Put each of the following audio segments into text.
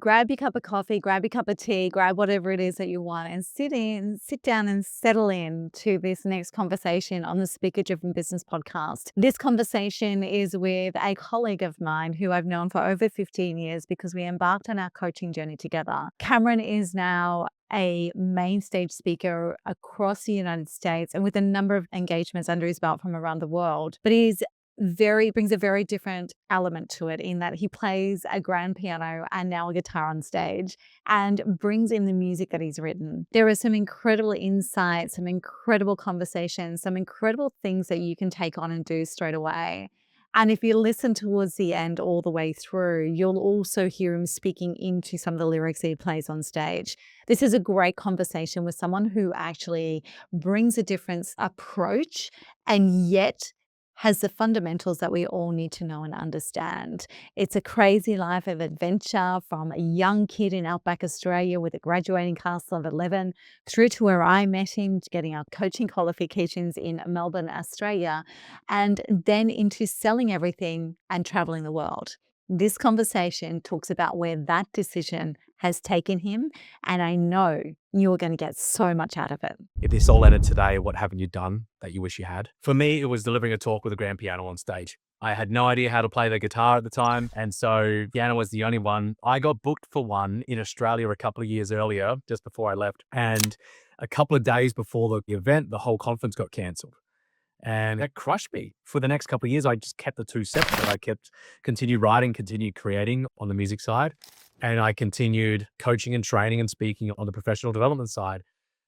grab your cup of coffee, grab your cup of tea, grab whatever it is that you want and sit down and settle in to this next conversation on the Speaker Driven Business Podcast. This conversation is with a colleague of mine who I've known for over 15 years because we embarked on our coaching journey together. Cameron is now a main stage speaker across the United States and with a number of engagements under his belt from around the world. But brings a very different element to it in that he plays a grand piano and now a guitar on stage and brings in the music that he's written. There are some incredible insights, some incredible conversations, some incredible things that you can take on and do straight away. And if you listen towards the end all the way through, you'll also hear him speaking into some of the lyrics that he plays on stage. This is a great conversation with someone who actually brings a different approach and yet has the fundamentals that we all need to know and understand. It's a crazy life of adventure from a young kid in Outback Australia with a graduating class of 11 through to where I met him, getting our coaching qualifications in Melbourne, Australia, and then into selling everything and traveling the world. This conversation talks about where that decision has taken him, and I know you're going to get so much out of it. If this all ended today, what haven't you done that you wish you had? For me, it was delivering a talk with a grand piano on stage. I had no idea how to play the guitar at the time, and so piano was the only one. I got booked for one in Australia a couple of years earlier, just before I left, and a couple of days before the event, the whole conference got cancelled. And that crushed me. For the next couple of years, I just kept the two separate. I continued writing, continued creating on the music side. And I continued coaching and training and speaking on the professional development side.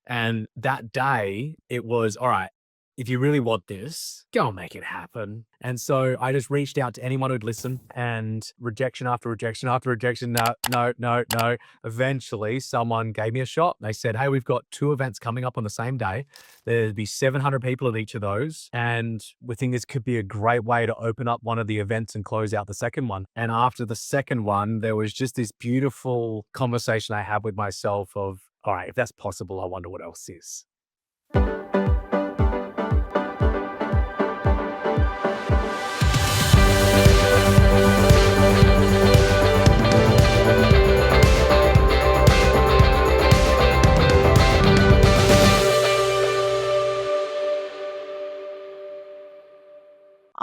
And that day, it was, all right, if you really want this, go and make it happen. And so I just reached out to anyone who'd listen, and rejection after rejection after rejection. No. Eventually, someone gave me a shot. They said, hey, we've got 2 events coming up on the same day. There'd be 700 people at each of those. And we think this could be a great way to open up one of the events and close out the second one. And after the second one, there was just this beautiful conversation I had with myself of, all right, if that's possible, I wonder what else is.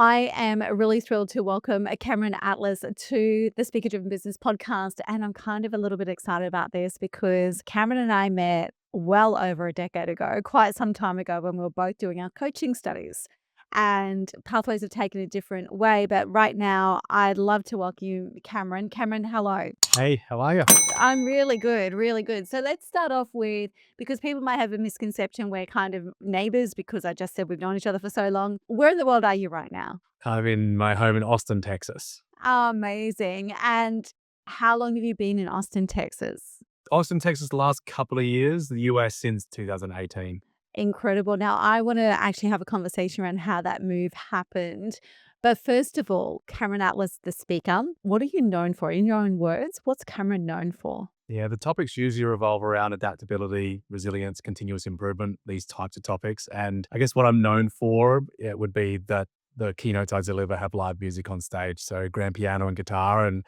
I am really thrilled to welcome Cameron Atlas to the Speaker Driven Business Podcast. And I'm kind of a little bit excited about this because Cameron and I met well over a decade ago, quite some time ago, when we were both doing our coaching studies. And pathways have taken a different way. But right now, I'd love to welcome you, Cameron. Cameron, hello. Hey, how are you? I'm really good, really good. So let's start off with, because people might have a misconception we're kind of neighbors because I just said we've known each other for so long. Where in the world are you right now? I'm in my home in Austin, Texas. Amazing. And how long have you been in Austin, Texas? Austin, Texas, the last couple of years, the US since 2018. Incredible. Now, I want to actually have a conversation around how that move happened. But first of all, Cameron Atlas, the speaker, what are you known for? In your own words, what's Cameron known for? Yeah, the topics usually revolve around adaptability, resilience, continuous improvement, these types of topics. And I guess what I'm known for, it would be that the keynotes I deliver have live music on stage. So grand piano and guitar, and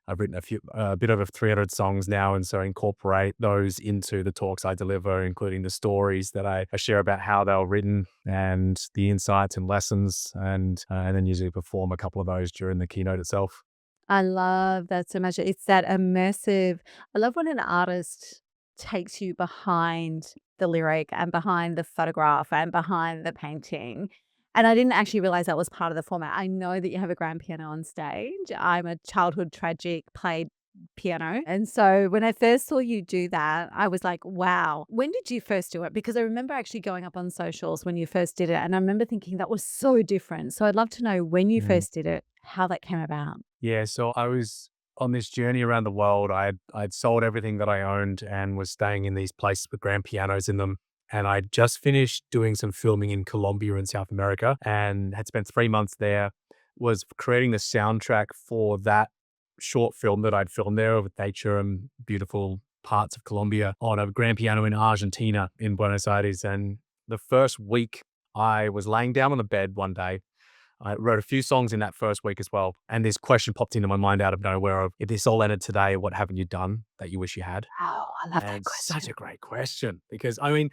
I've written a bit over 300 songs now, and so incorporate those into the talks I deliver, including the stories that I share about how they were written and the insights and lessons, and then usually perform a couple of those during the keynote itself. I love that so much. It's that immersive. I love when an artist takes you behind the lyric and behind the photograph and behind the painting. And I didn't actually realize that was part of the format. I know that you have a grand piano on stage. I'm a childhood tragic, played piano. And so when I first saw you do that, I was like, wow. When did you first do it? Because I remember actually going up on socials when you first did it. And I remember thinking that was so different. So I'd love to know when you first did it, how that came about. Yeah, so I was on this journey around the world. I'd sold everything that I owned and was staying in these places with grand pianos in them. And I just finished doing some filming in Colombia in South America and had spent 3 months there, was creating the soundtrack for that short film that I'd filmed there with nature and beautiful parts of Colombia on a grand piano in Argentina, in Buenos Aires. And the first week I was laying down on the bed one day, I wrote a few songs in that first week as well. And this question popped into my mind out of nowhere of, if this all ended today, what haven't you done that you wish you had? Oh, I love that And such question. a great question because I mean,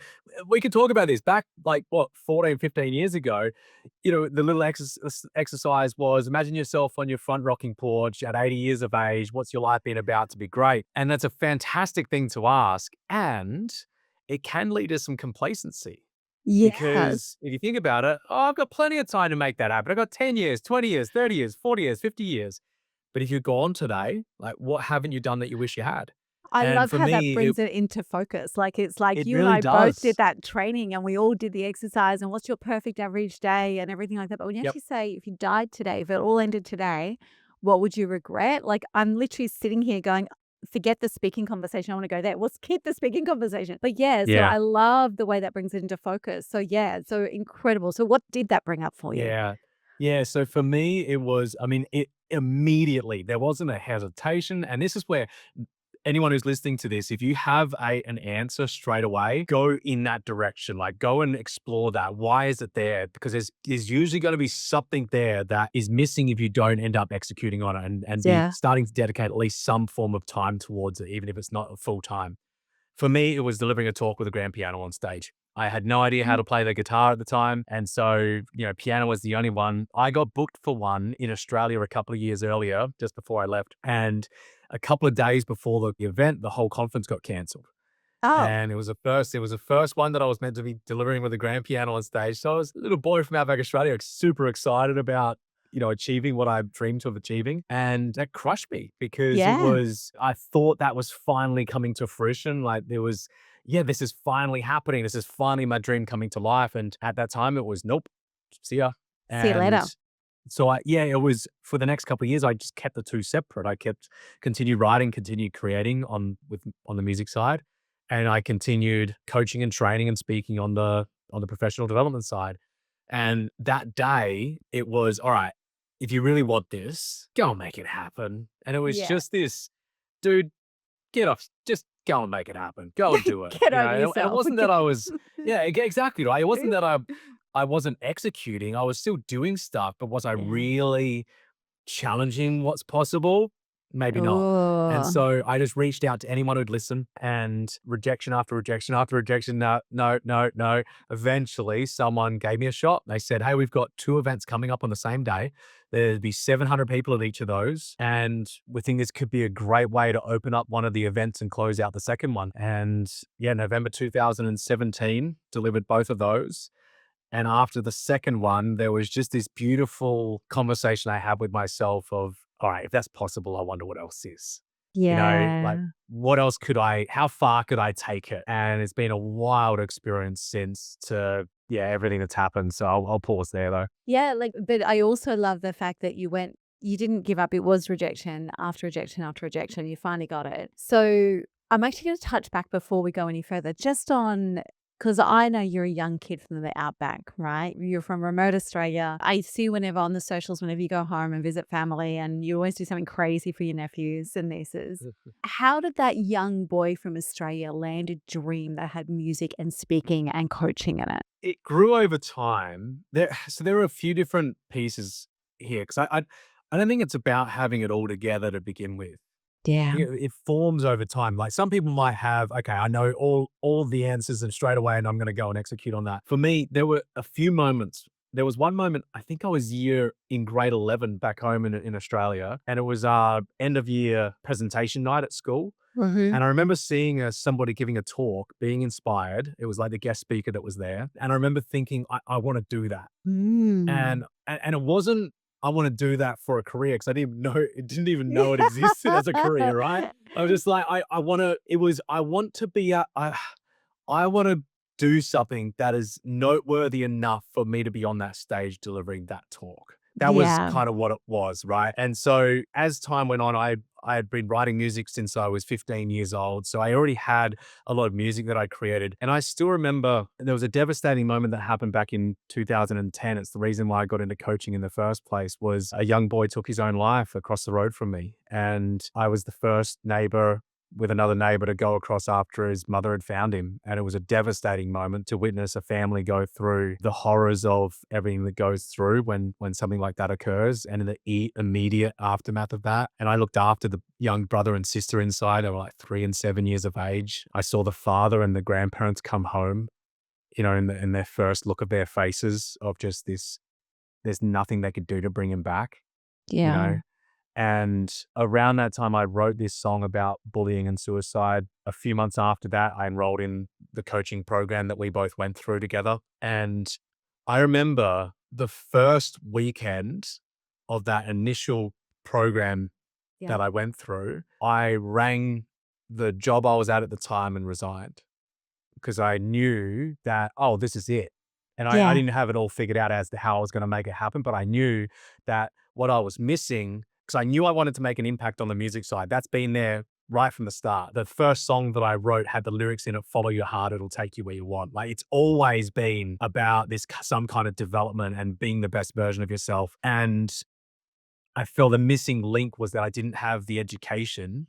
we could talk about this back like what, 14, 15 years ago. The little exercise was imagine yourself on your front rocking porch at 80 years of age. What's your life been about to be great? And that's a fantastic thing to ask. And it can lead to some complacency Yes. because if you think about it, oh, I've got plenty of time to make that happen. I've got 10 years, 20 years, 30 years, 40 years, 50 years. But if you're gone today, like what haven't you done that you wish you had? I And love for how that me, brings it into focus. Like, it's like it you and really I both did does. that training and we all did the exercise and what's your perfect average day and everything like that. But when you Yep. actually say, if you died today, if it all ended today, what would you regret? Like, I'm literally sitting here going, forget the speaking conversation. I want to go there. Let's keep the speaking conversation. But yeah, so Yeah. I love the way that brings it into focus. So yeah, so incredible. So what did that bring up for you? Yeah. Yeah. So for me, it was, I mean, it immediately, there wasn't a hesitation. And this is where anyone who's listening to this, if you have an answer straight away, go in that direction. Like go and explore that. Why is it there? Because there's usually going to be something there that is missing if you don't end up executing on it and be Yeah. starting to dedicate at least some form of time towards it, even if it's not a full time. For me, it was delivering a talk with a grand piano on stage. I had no idea how Mm. to play the guitar at the time. And so, piano was the only one. I got booked for one in Australia a couple of years earlier, just before I left. And a couple of days before the event, the whole conference got cancelled. Oh, And it was the first one that I was meant to be delivering with a grand piano on stage. So I was a little boy from Outback Australia, super excited about, achieving what I dreamed of achieving. And that crushed me because yeah. I thought that was finally coming to fruition. Like there was, yeah, this is finally happening. This is finally my dream coming to life. And at that time it was, nope, see ya. See you And later. so it was for the next couple of years, I just kept the two separate. I continued writing, continued creating on the music side. And I continued coaching and training and speaking on the professional development side. And that day it was, all right, if you really want this, go and make it happen. And it was Yeah. just this, dude, get off, just go and make it happen. Go and do it. Get over And it yourself. wasn't that I was, yeah, exactly right. It wasn't that I wasn't executing. I was still doing stuff, but was I Yeah. really challenging what's possible? Maybe not. And Oh, so I just reached out to anyone who'd listen and rejection after rejection after rejection. No, no, no, no. Eventually, someone gave me a shot. They said, hey, we've got two events coming up on the same day. There'd be 700 people at each of those. And we think this could be a great way to open up one of the events and close out the second one. And yeah, November 2017 delivered both of those. And after the second one, there was just this beautiful conversation I had with myself of, all right, if that's possible, I wonder what else is. Like yeah. what else how far could I take it? And it's been a wild experience since to, yeah, everything that's happened. So I'll pause there though. Yeah, like, but I also love the fact that you didn't give up. It was rejection after rejection after rejection. You finally got it. So I'm actually going to touch back before we go any further, just on, because I know you're a young kid from the outback, right? You're from remote Australia. I see you whenever on the socials, whenever you go home and visit family, and you always do something crazy for your nephews and nieces. How did that young boy from Australia land a dream that had music and speaking and coaching in it? It grew over time. There are a few different pieces here because I don't think it's about having it all together to begin with. Yeah. It forms over time. Like some people might have, okay, I know all of the answers and straight away, and I'm going to go and execute on that. For me, there were a few moments. There was one moment. I think I was in grade 11 back home in Australia, and it was our end of year presentation night at school. Hmm. And I remember seeing somebody giving a talk, being inspired. It was like the guest speaker that was there, and I remember thinking, I want to do that. Mm. And it wasn't, I wanna do that for a career because I didn't even know it existed as a career, right? I was just like, I wanna it was I want to be I wanna do something that is noteworthy enough for me to be on that stage delivering that talk. That was Yeah. kind of what it was, right? And so as time went on, I had been writing music since I was 15 years old. So I already had a lot of music that I created. And I still remember there was a devastating moment that happened back in 2010. It's the reason why I got into coaching in the first place was a young boy took his own life across the road from me. And I was the first neighbor with another neighbor to go across after his mother had found him. And it was a devastating moment to witness a family go through the horrors of everything that goes through when something like that occurs, and in the immediate aftermath of that. And I looked after the young brother and sister inside. They were like 3 and 7 years of age. I saw the father and the grandparents come home, in their first look of their faces of just this, there's nothing they could do to bring him back, you Yeah. know? And around that time, I wrote this song about bullying and suicide. A few months after that, I enrolled in the coaching program that we both went through together. And I remember the first weekend of that initial program Yeah. that I went through, I rang the job I was at the time and resigned, because I knew that, oh, this is it. And I Yeah. didn't have it all figured out as to how I was going to make it happen, but I knew that what I was missing, because I knew I wanted to make an impact on the music side. That's been there right from the start. The first song that I wrote had the lyrics in it, follow your heart, it'll take you where you want. Like, it's always been about this, some kind of development and being the best version of yourself. And I felt the missing link was that I didn't have the education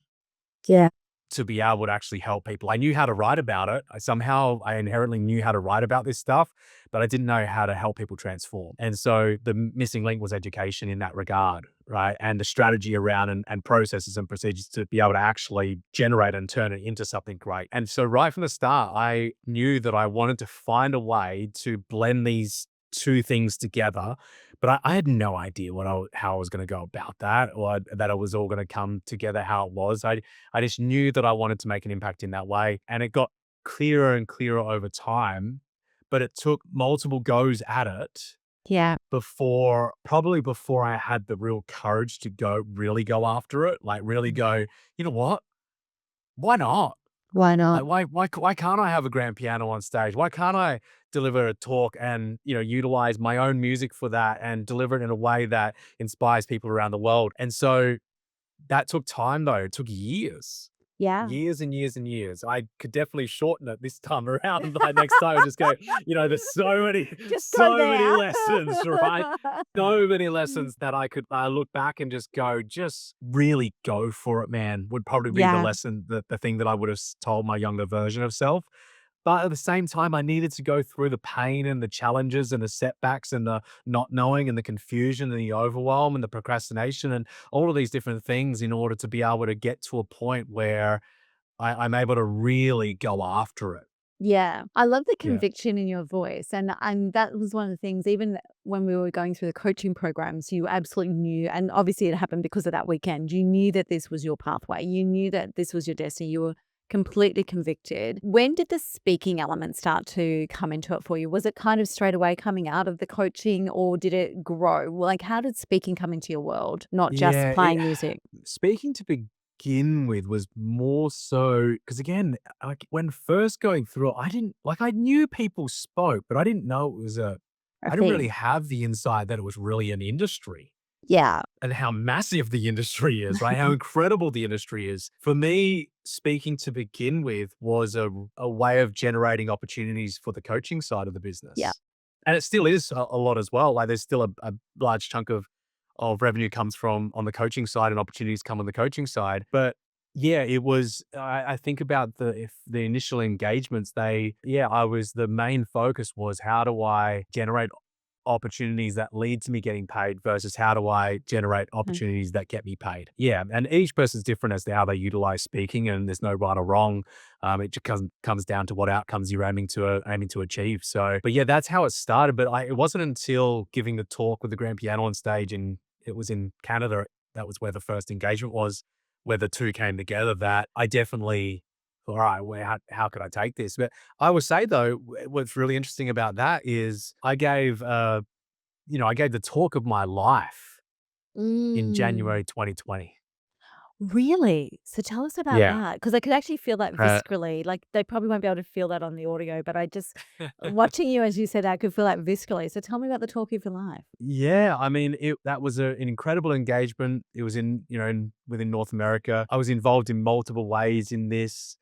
Yeah. to be able to actually help people. I knew how to write about it. I inherently knew how to write about this stuff, but I didn't know how to help people transform. And so the missing link was education in that regard, right? And the strategy around and processes and procedures to be able to actually generate and turn it into something great. And so right from the start, I knew that I wanted to find a way to blend these two things together, but I had no idea how I was going to go about that, or that it was all going to come together how it was. I just knew that I wanted to make an impact in that way. And it got clearer and clearer over time, but it took multiple goes at it Yeah. before I had the real courage to really go after it. Like, really go, you know what? Why not? Why not? Like, why can't I have a grand piano on stage? Why can't I deliver a talk and, utilize my own music for that and deliver it in a way that inspires people around the world? And so that took time though. It took years. Yeah. Years and years and years. I could definitely shorten it this time around. Like, next time I just go, there's so many, Just go so many there. lessons, right? So many lessons that I could look back and just go, just really go for it, man, would probably be the Yeah. lesson, the thing that I would have told my younger version of self. But at the same time, I needed to go through the pain and the challenges and the setbacks and the not knowing and the confusion and the overwhelm and the procrastination and all of these different things in order to be able to get to a point where I'm able to really go after it. Yeah. I love the Yeah. conviction in your voice. And that was one of the things, even when we were going through the coaching programs, you absolutely knew, and obviously it happened because of that weekend. You knew that this was your pathway. You knew that this was your destiny. You were completely convicted. When did the speaking element start to come into it for you? Was it kind of straight away coming out of the coaching, or did it grow? Like, how did speaking come into your world, not just Yeah, playing music? speaking to begin with was more so because, again, like, when first going through it, I knew people spoke, but I didn't know it was A I didn't really thing. have the insight that it was really an industry. Yeah. And how massive the industry is, right? How incredible the industry is. For me, speaking to begin with was a way of generating opportunities for the coaching side of the Yeah. business. And it still is a lot as well. Like, there's still a large chunk of revenue comes from on the coaching side, and opportunities come on the coaching side. But yeah, it was, I think about the initial engagements, the main focus was, how do I generate opportunities that lead to me getting paid versus how do I generate Mhm. opportunities that get me paid? Yeah. And each person's different as to how they utilize speaking, and there's no right or wrong. It just comes down to what outcomes you're aiming to achieve. So, but yeah, that's how it started. But it wasn't until giving the talk with the grand piano on stage, and it was in Canada, that was where the first engagement was, where the two came together, that I definitely, all right, how could I take this? But I would say though, what's really interesting about that is I gave the talk of my life in Mm. January 2020. Really? So tell us about Yeah. that, because I could actually feel that Uh, viscerally. Like, they probably won't be able to feel that on the audio, but I just watching you as you said, I could feel that viscerally. So tell me about the talk of your life. yeah, I mean, that was an incredible engagement. It was within North America. I was involved in multiple ways in this.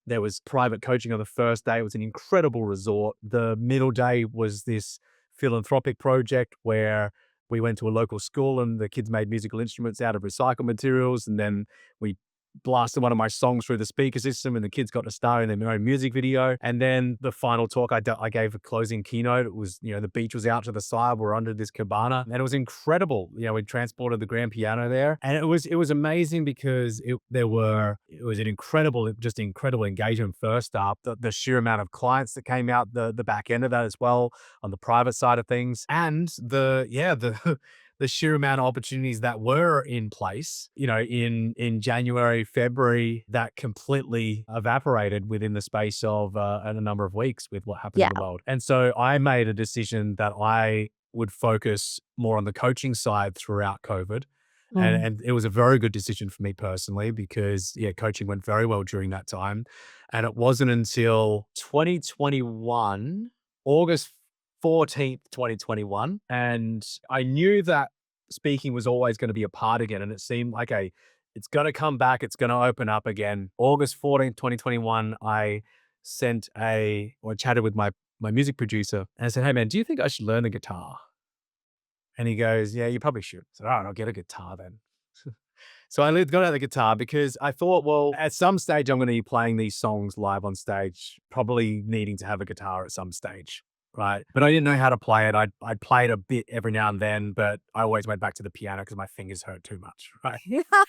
There was private coaching on the first day. It was an incredible resort. The middle day was this philanthropic project where we went to a local school and the kids made musical instruments out of recycled materials. And then we blasted one of my songs through the speaker system, and the kids got to star in their own music video. And then the final talk I gave a closing keynote. It was, the beach was out to the side. We're under this cabana, and it was incredible. We transported the grand piano there, and it was amazing because it was an incredible, just incredible engagement. First up, the sheer amount of clients that came out the back end of that as well on the private side of things, and the the sheer amount of opportunities that were in place, in January, February, that completely evaporated within the space of a number of weeks with what happened in Yeah. the world. And so I made a decision that I would focus more on the coaching side throughout COVID. Mm. And it was a very good decision for me personally because, coaching went very well during that time. And it wasn't until 2021, August 14th, 2021. And I knew that speaking was always going to be a part again. And it seemed like it's going to come back. It's going to open up again. August 14th, 2021, I chatted with my music producer and I said, "Hey man, do you think I should learn the guitar?" And he goes, "Yeah, you probably should." I said, "All right, I'll get a guitar then." So I got out the guitar because I thought, well, at some stage, I'm going to be playing these songs live on stage, probably needing to have a guitar at some stage, right? But I didn't know how to play it. I'd play it a bit every now and then, but I always went back to the piano because my fingers hurt too much, right?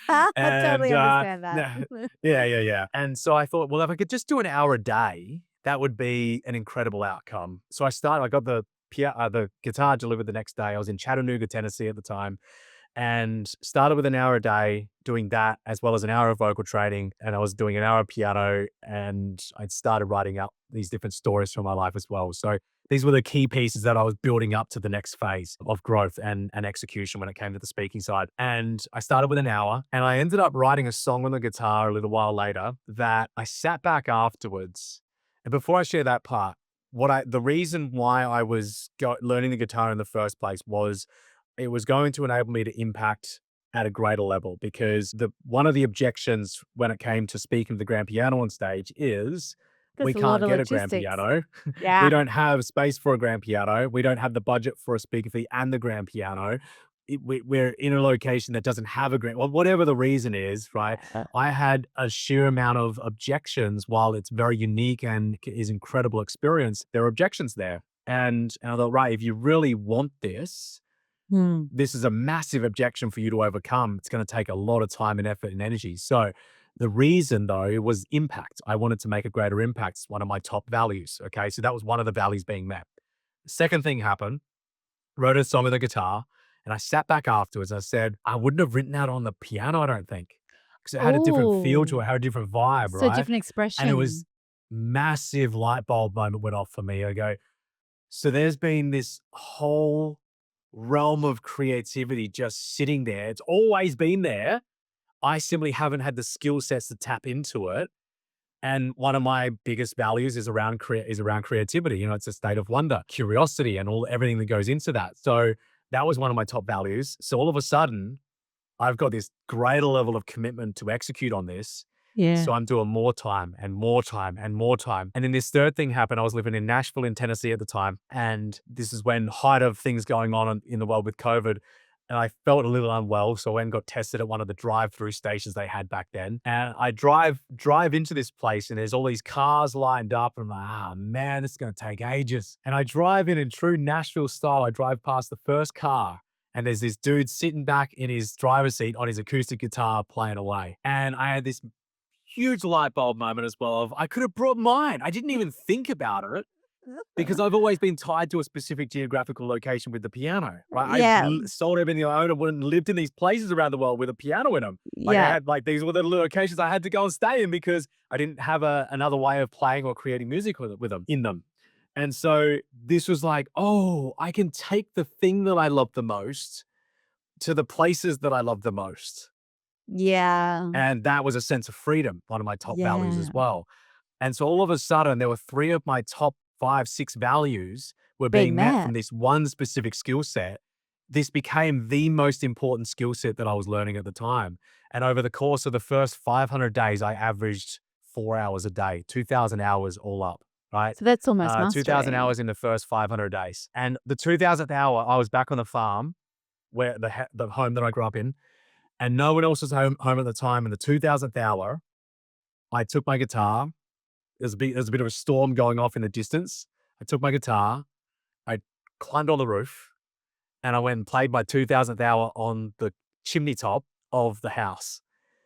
I totally And understand that. yeah. And so I thought, well, if I could just do an hour a day, that would be an incredible outcome. So I got the guitar delivered the next day. I was in Chattanooga, Tennessee at the time, and started with an hour a day doing that, as well as an hour of vocal training. And I was doing an hour of piano, and I'd started writing out these different stories from my life as well. So these were the key pieces that I was building up to the next phase of growth and execution when it came to the speaking side. And I started with an hour, and I ended up writing a song on the guitar a little while later that I sat back afterwards. And before I share that part, the reason why I was learning the guitar in the first place was it was going to enable me to impact at a greater level, because one of the objections when it came to speaking the grand piano on stage is we There's a lot can't of get a grand logistics. piano. We Yeah. don't have space for a grand piano. We don't have the budget for a speaker fee and the grand piano. We're in a location that doesn't have a grand, well, whatever the reason is, right? I had a sheer amount of objections. While it's very unique and is incredible experience, there are objections there. And I thought, right, if you really want Hmm. this is a massive objection for you to overcome. It's going to take a lot of time and effort and energy. So the reason though was impact. I wanted to make a greater impact. It's one of my top values. Okay. So that was one of the values being met. Second thing happened, wrote a song with a guitar, and I sat back afterwards. I said, I wouldn't have written that on the piano, I don't think, because it had a different feel to Oh, it, had a different vibe, so right? different And it was expression. massive light bulb moment went off for me. I go, so there's been this whole realm of creativity just sitting there. It's always been there. I simply haven't had the skill sets to tap into it. And one of my biggest values is around creativity. It's a state of wonder, curiosity, and everything that goes into that. So that was one of my top values. So all of a sudden, I've got this greater level of commitment to execute on this. Yeah. So I'm doing more time and more time and more time. And then this third thing happened. I was living in Nashville in Tennessee at the time. And this is when height of things going on in the world with COVID. And I felt a little unwell. So I went and got tested at one of the drive-through stations they had back then. And I drive into this place, and there's all these cars lined up. And I'm like, man, this is going to take ages. And I drive in true Nashville style. I drive past the first car, and there's this dude sitting back in his driver's seat on his acoustic guitar playing away. And I had this huge light bulb moment as well of I could have brought mine. I didn't even think about it because I've always been tied to a specific geographical location with the piano, right? Yeah. Sold everything I owned and went and lived in these places around the world with a piano in them. Like I Yeah. had, like, these were the locations I had to go and stay in because I didn't have another way of playing or creating music with them in them. And so this was like, oh, I can take the thing that I love the most to the places that I love the most. Yeah. And that was a sense of freedom, one of my top values Yeah. as well. And so all of a sudden, there were 3 of my top 5, 6 values were Being being met from met. this one specific skill set. This became the most important skill set that I was learning at the time. And over the course of the first 500 days, I averaged 4 hours a day, 2,000 hours all up, right? So that's almost 2,000 mastery. hours in the first 500 days. And the 2,000th hour, I was back on the farm, where the home that I grew up in, and no one else was home at the time. In the 2000th hour, I took my guitar. There's a bit of a storm going off in the distance. I took my guitar, I climbed on the roof, and I went and played my 2000th hour on the chimney top of the house.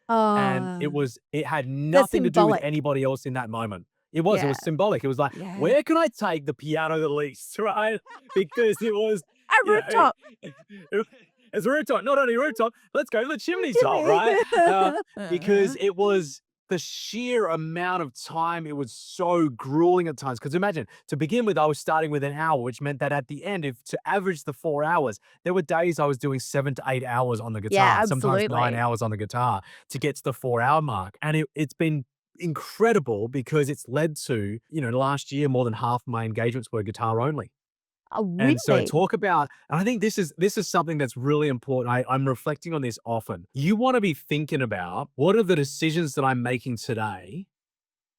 And Oh, it had that's nothing to do with symbolic. anybody else in that moment. It Yeah. was symbolic. It was like, Yeah. where can I take the piano the least, right? Because it was, A you know, rooftop. it's a rooftop, not only a rooftop, let's go to the chimney top, Jimmy. right? Because it was the sheer amount of time, it was so grueling at times. Because imagine, to begin with, I was starting with an hour, which meant that at the end, if to average the 4 hours, there were days I was doing 7 to 8 hours on the Yeah, guitar, sometimes 9 absolutely. hours on the guitar to get to the 4-hour mark. And it's been incredible because it's led to, last year, more than half my engagements were guitar only. Oh, And so really? talk about, and I think this is something that's really important. I'm reflecting on this often. You want to be thinking about, what are the decisions that I'm making today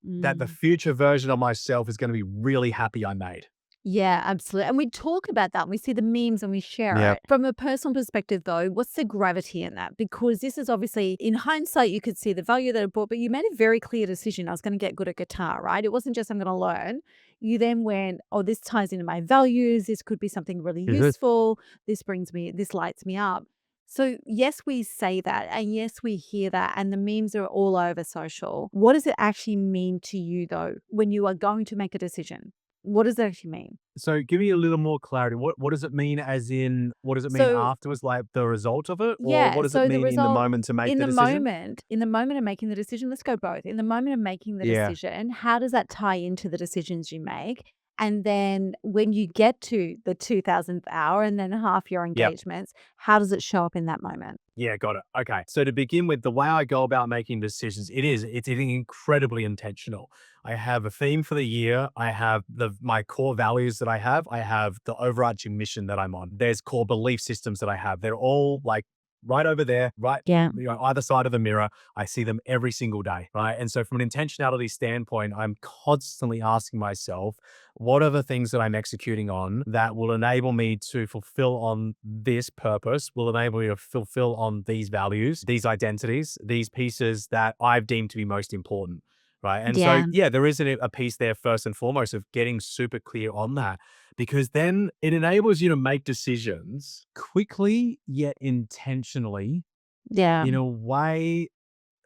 that the Mm. future version of myself is going to be really happy I made? Yeah, absolutely. And we talk about that. And we see the memes and we share Yeah. it. From a personal perspective, though, what's the gravity in that? Because this is obviously, in hindsight, you could see the value that it brought, but you made a very clear decision. I was going to get good at guitar, right? It wasn't just I'm going to learn. You then went, oh, this ties into my values. This could be something really Mhm. useful. This lights me up. So, yes, we say that. And yes, we hear that. And the memes are all over social. What does it actually mean to you, though, when you are going to make a decision? What does that actually mean? So give me a little more clarity. What does it mean, as in, what does it mean So, afterwards, like the result of it? Or yeah, what does it so the mean in the result moment to make the decision? in the moment of making the decision, let's go both. In the moment of making the Yeah. decision, how does that tie into the decisions you make? And then when you get to the 2000th hour and then half your Yep. engagements, how does it show up in that moment? Yeah, got it. Okay. So to begin with, the way I go about making decisions, it's incredibly intentional. I have a theme for the year. I have my core values that I have. I have the overarching mission that I'm on. There's core belief systems that I have. They're all like right over there, right, Yeah. either side of the mirror. I see them every single day, right? And so from an intentionality standpoint, I'm constantly asking myself, what are the things that I'm executing on that will enable me to fulfill on this purpose, will enable me to fulfill on these values, these identities, these pieces that I've deemed to be most important, right? And so, Yeah. yeah, there is a piece there first and foremost of getting super clear on that, because then it enables you to make decisions quickly yet intentionally Yeah. in a way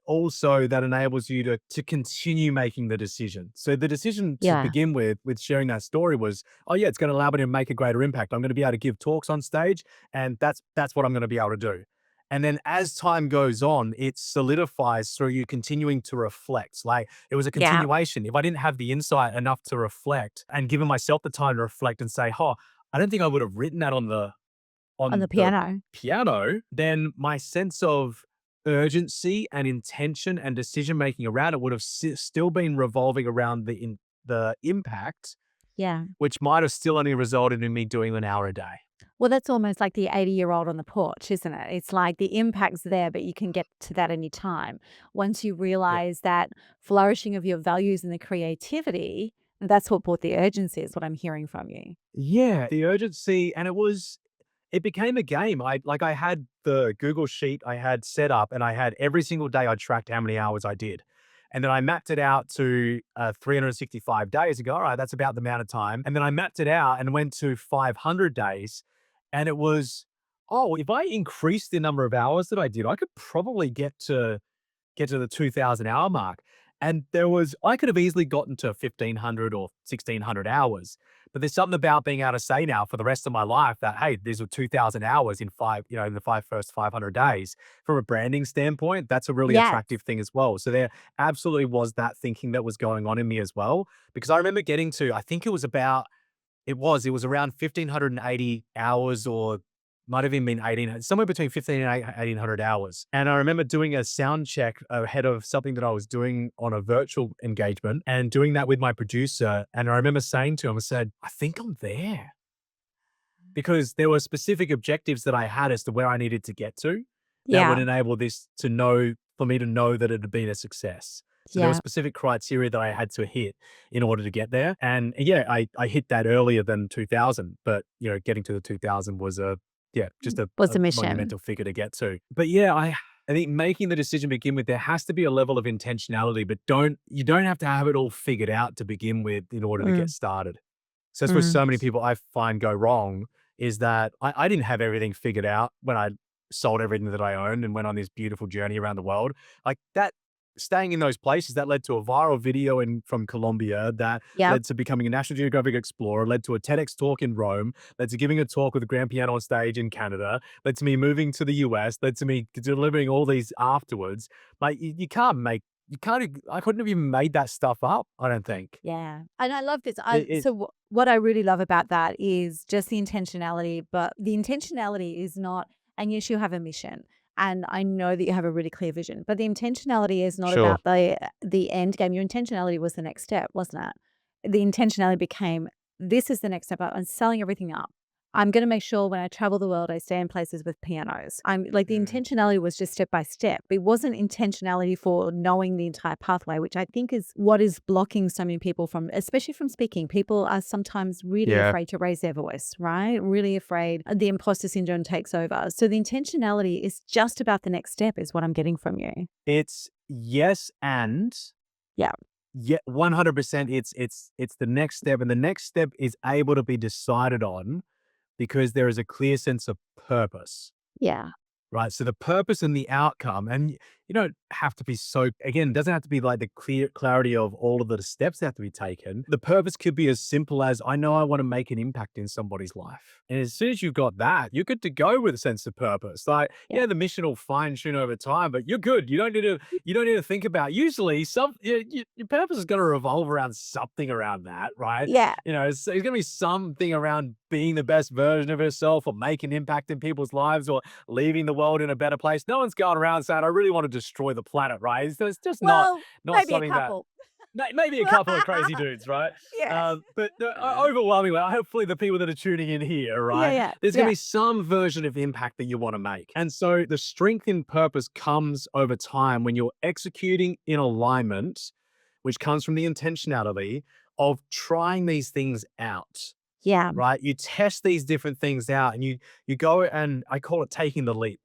also that enables you to continue making the decision. So the decision to Yeah. begin with sharing that story was, oh yeah, it's going to allow me to make a greater impact. I'm going to be able to give talks on stage, and that's what I'm going to be able to do. And then as time goes on, it solidifies through you continuing to reflect. Like, it was a Yeah. continuation. If I didn't have the insight enough to reflect and given myself the time to reflect and say, oh, I don't think I would have written that On the on the piano. piano, then my sense of urgency and intention and decision making around it would have still been revolving around the impact, Yeah. which might have still only resulted in me doing an hour a day. Well, that's almost like the 80-year-old on the porch, isn't it? It's like the impact's there, but you can get to that anytime. Once you Yeah. realize that flourishing of your values and the creativity, that's what brought the urgency, is what I'm hearing from you. Yeah, the urgency, and it became a game. I had the Google sheet I had set up, and I had every single day I tracked how many hours I did. And then I mapped it out to 365 days ago. All right, that's about the amount of time. And then I mapped it out and went to 500 days. And it was, oh, if I increased the number of hours that I did, I could probably get to the 2,000-hour mark. And I could have easily gotten to 1,500 or 1,600 hours. But there's something about being able to say now for the rest of my life that, hey, these were 2,000 hours in in the first 500 days. From a branding standpoint, that's a really Yes. attractive thing as well. So there absolutely was that thinking that was going on in me as well. Because I remember getting to, I think it was around 1,580 hours, or might have even been 18, somewhere between 15 and 1,800 hours. And I remember doing a sound check ahead of something that I was doing on a virtual engagement and doing that with my producer. And I remember saying to him, I said, I think I'm there, because there were specific objectives that I had as to where I needed to get to that would Yeah. enable for me to know that it had been a success. So there were Yeah. specific criteria that I had to hit in order to get there. And yeah, I hit that earlier than 2000, but getting to the 2000 was just a Was the mission. monumental figure to get to. But yeah, I think making the decision to begin with, there has to be a level of intentionality, but you don't have to have it all figured out to begin with in order to get Mm, started. So that's where mm. so many people I find go wrong is that I didn't have everything figured out when I sold everything that I owned and went on this beautiful journey around the world. Like that, staying in those places, that led to a viral video from Colombia, that Yep. led to becoming a National Geographic explorer, led to a TEDx talk in Rome, led to giving a talk with a grand piano on stage in Canada, led to me moving to the US, led to me delivering all these afterwards. Like you can't, I couldn't have even made that stuff up, I don't think. Yeah. And I love this. It So what I really love about that is just the intentionality, but the intentionality is not, and yes, you have a mission. And I know that you have a really clear vision, but the intentionality is not Sure. about the end game. Your intentionality was the next step, wasn't it? The intentionality became, this is the next step. I'm selling everything up. I'm going to make sure when I travel the world, I stay in places with pianos. I'm like, the Mm. intentionality was just step by step. It wasn't intentionality for knowing the entire pathway, which I think is what is blocking so many people from, especially from speaking. People are sometimes really Yeah. afraid to raise their voice, right? Really afraid the imposter syndrome takes over. So the intentionality is just about the next step, is what I'm getting from you. It's yes, and Yeah. yeah, 100%. It's the next step, and the next step is able to be decided on because there is a clear sense of purpose. Yeah. Right, so the purpose and the outcome, and you don't have to be so, again, it doesn't have to be like the clarity of all of the steps that have to be taken. The purpose could be as simple as, I know I want to make an impact in somebody's life. And as soon as you've got that, you're good to go with a sense of purpose. Like, Yeah. yeah, the mission will fine tune over time, but you're good. You don't need to think about, usually your purpose is going to revolve around something around that, right? Yeah. You know, it's going to be something around being the best version of yourself or making impact in people's lives or leaving the world in a better place. No one's going around saying, I really want to destroy the planet, right? It's just Well, not maybe a something that, couple. maybe a couple of crazy dudes, right? Yeah. But overwhelmingly, hopefully the people that are tuning in here, Yeah. right? Yeah. There's going to Yeah. be some version of impact that you want to make. And so the strength in purpose comes over time when you're executing in alignment, which comes from the intentionality of trying these things out, Yeah. right? You test these different things out and you go, and I call it taking the leap.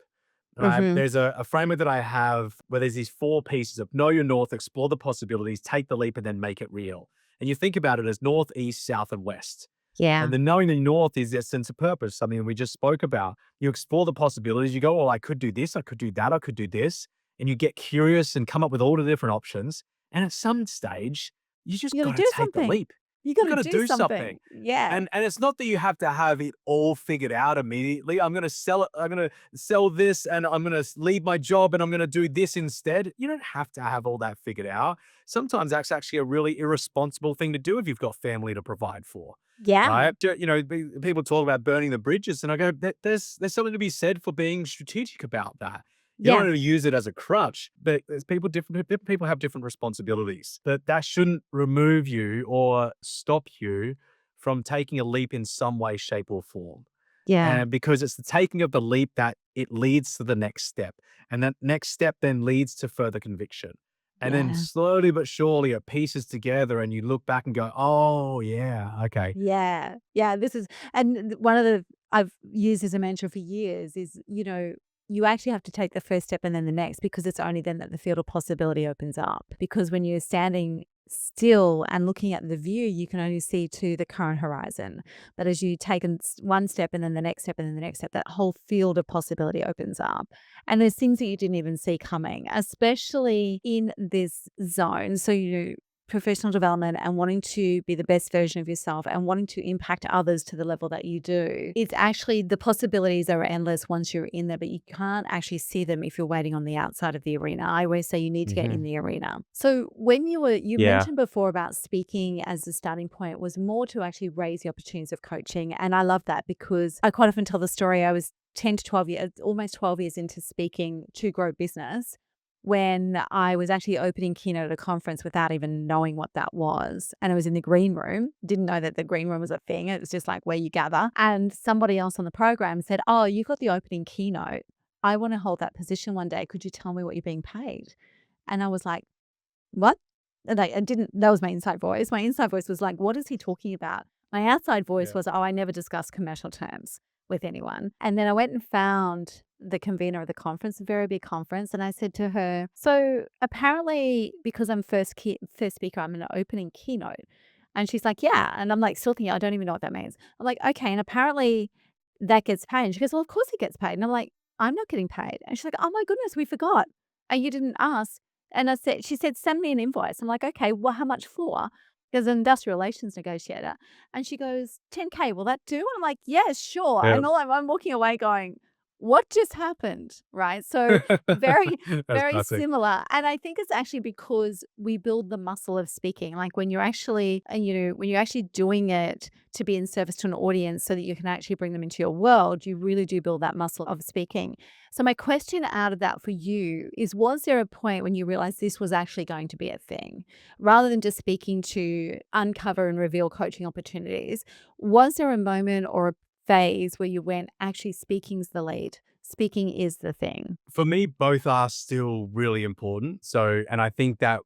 Right. Hmm. There's a framework that I have where there's these 4 pieces of know your north, explore the possibilities, take the leap, and then make it real. And you think about it as north, east, south, and west. Yeah. And the knowing the north is that sense of purpose, something we just spoke about. You explore the possibilities. You go, well, I could do this, I could do that, I could do this. And you get curious and come up with all the different options. And at some stage, you just You got got to to do take the something. leap. You got You to got to do do something. something. Yeah. And it's not that you have to have it all figured out immediately. I'm going to sell it. I'm going to sell this and I'm going to leave my job and I'm going to do this instead. You don't have to have all that figured out. Sometimes that's actually a really irresponsible thing to do if you've got family to provide for. Yeah. Right? You know, people talk about burning the bridges, and I go, there's something to be said for being strategic about that. You don't Yeah. want to use it as a crutch, but there's different people have different responsibilities. That shouldn't remove you or stop you from taking a leap in some way, shape, or form. Yeah. And because it's the taking of the leap that it leads to the next step. And that next step then leads to further conviction. And then Yeah. slowly but surely it pieces together and you look back and go, oh, yeah, okay. Yeah. Yeah. This is, and one of the, I've used as a mantra for years is, you actually have to take the first step and then the next, because it's only then that the field of possibility opens up. Because when you're standing still and looking at the view, you can only see to the current horizon. But as you take one step and then the next step and then the next step, that whole field of possibility opens up. And there's things that you didn't even see coming, especially in this zone. So, professional development and wanting to be the best version of yourself and wanting to impact others to the level that you do. It's actually, the possibilities are endless once you're in there, but you can't actually see them if you're waiting on the outside of the arena. I always say you need to get in Hmm. the arena. So when you Yeah. mentioned before about speaking as the starting point was more to actually raise the opportunities of coaching. And I love that, because I quite often tell the story. I was 10 to 12 years, almost 12 years into speaking to grow business, when I was actually opening keynote at a conference without even knowing what that was. And I was in the green room, didn't know that the green room was a thing. It was just like where you gather. And somebody else on the program said, oh, you got the opening keynote. I want to hold that position one day. Could you tell me what you're being paid? And I was like, what? And I didn't, that was my inside voice. My inside voice was like, what is he talking about? My outside voice Yeah. was, oh, I never discuss commercial terms with anyone. And then I went and found the convener of the conference, a very big conference, and I said to her, "So apparently, because I'm first speaker, I'm an opening keynote." And she's like, "Yeah," and I'm like, still thinking, I don't even know what that means. I'm like, "Okay," and apparently that gets paid. And she goes, "Well, of course it gets paid," and I'm like, "I'm not getting paid," and she's like, "Oh my goodness, we forgot, and you didn't ask." And she said, "Send me an invoice." I'm like, "Okay, well, how much for?" Because an industrial relations negotiator. And she goes, "10K, will that do?" And I'm like, "Yes, sure." Yeah. And I'm walking away going, "What just happened?" Right? So very, That's very classic. similar. And I think it's actually because we build the muscle of speaking. Like when you're actually, when you're actually doing it to be in service to an audience so that you can actually bring them into your world, you really do build that muscle of speaking. So my question out of that for you is, was there a point when you realized this was actually going to be a thing? Rather than just speaking to uncover and reveal coaching opportunities, was there a moment or a phase where you went, actually speaking's the lead? Speaking is the thing. For me, both are still really important. So, and I think that,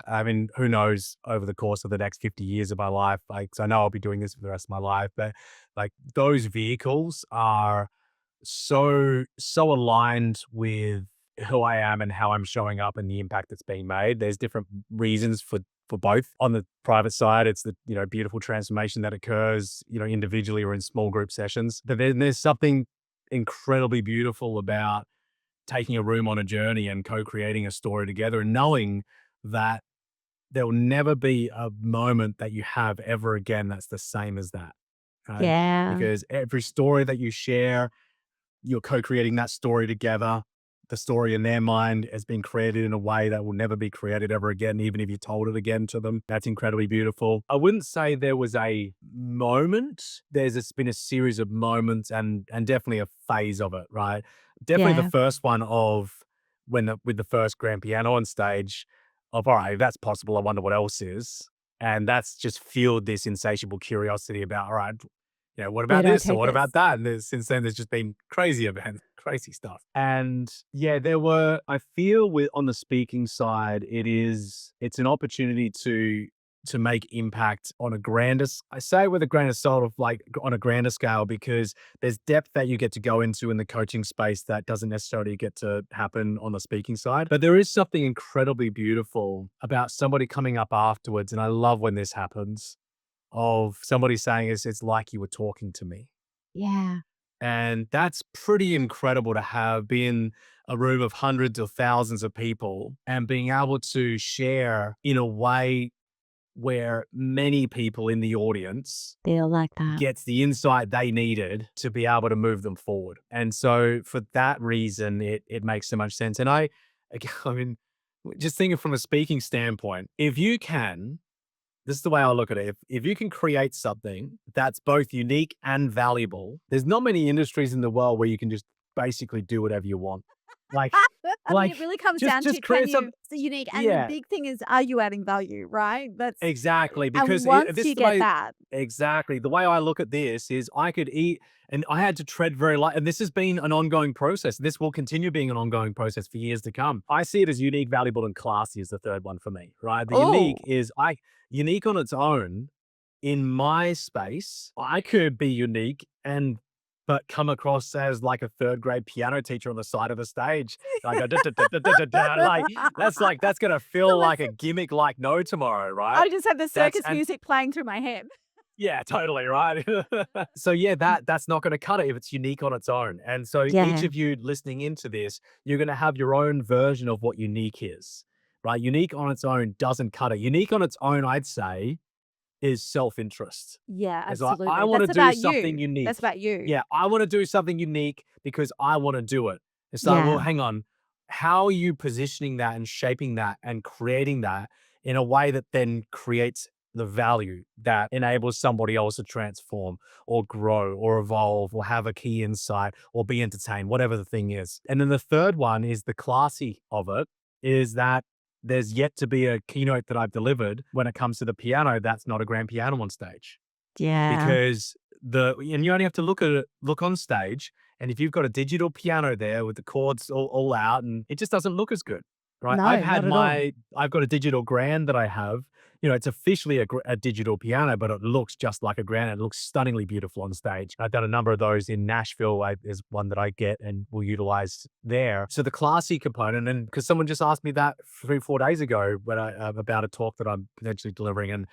I mean, who knows over the course of the next 50 years of my life, like, 'cause I know I'll be doing this for the rest of my life, but like those vehicles are so aligned with who I am and how I'm showing up and the impact that's being made. There's different reasons for both. On the private side, it's the, beautiful transformation that occurs, individually or in small group sessions. But then there's something incredibly beautiful about taking a room on a journey and co-creating a story together and knowing that there will never be a moment that you have ever again that's the same as that. Right? Yeah. Because every story that you share, you're co-creating that story together. The story in their mind has been created in a way that will never be created ever again, even if you told it again to them. That's incredibly beautiful. I wouldn't say there was a moment. Been a series of moments and definitely a phase of it, right? Definitely the Yeah. first one of with the first grand piano on stage of, all right, if that's possible, I wonder what else is. And that's just fueled this insatiable curiosity about, all right, what Where about do I this or take what about this? that? And since then, there's just been crazy events, crazy stuff. And yeah, I feel with on the speaking side, it's an opportunity to make impact on a I say with a grander sort of like on a grander scale, because there's depth that you get to go into in the coaching space that doesn't necessarily get to happen on the speaking side. But there is something incredibly beautiful about somebody coming up afterwards. And I love when this happens of somebody saying it's like you were talking to me. Yeah. And that's pretty incredible to be in a room of hundreds of thousands of people and being able to share in a way where many people in the audience Feel like that. gets the insight they needed to be able to move them forward. And so for that reason, it makes so much sense. And I mean, just thinking from a speaking standpoint, if you can, this is the way I look at it. If you can create something that's both unique and valuable, there's not many industries in the world where you can just basically do whatever you want. Like, I mean, it really comes down to, just can create some. you, it's unique. And the Yeah, big thing is, are you adding value, right? exactly. And Because once this is you the get way. that, Exactly. The way I look at this is I could eat, and I had to tread very light. And this has been an ongoing process. This will continue being an ongoing process for years to come. I see it as unique, valuable, and classy is the third one for me, right? The oh, unique is unique on its own. In my space, I could be unique but come across as like a third grade piano teacher on the side of the stage. I go, "Da, da, da, da, da, da, da," that's gonna the feel like a lesson, gimmick like no tomorrow, right? I just had the That's circus and music playing through my head. yeah, totally, right? So yeah, that's not gonna cut it if it's unique on its own. And so each Yeah. of you listening into this, you're gonna have your own version of what unique is, right? Unique on its own doesn't cut it. Unique on its own, I'd say, is self-interest. Yeah, It's like, I absolutely. wanna That's do about something you. That's unique. about you. Yeah, I wanna do something unique because I wanna do it. It's like, well, Yeah. hang on. How are you positioning that and shaping that and creating that in a way that then creates the value that enables somebody else to transform or grow or evolve or have a key insight or be entertained, whatever the thing is. And then the third one is the classy of it, is that there's yet to be a keynote that I've delivered when it comes to the piano that's not a grand piano on stage. Yeah. Because and you only have to look on stage, and if you've got a digital piano there with the chords all out, and it just doesn't look as good, right? No, not at all. I've got a digital grand that I have, it's officially a digital piano, but it looks just like a grand. It looks stunningly beautiful on stage. I've done a number of those in Nashville. Is one that I get and will utilize there. So the classy component, and because someone just asked me that 3-4 days ago when about a talk that I'm potentially delivering, and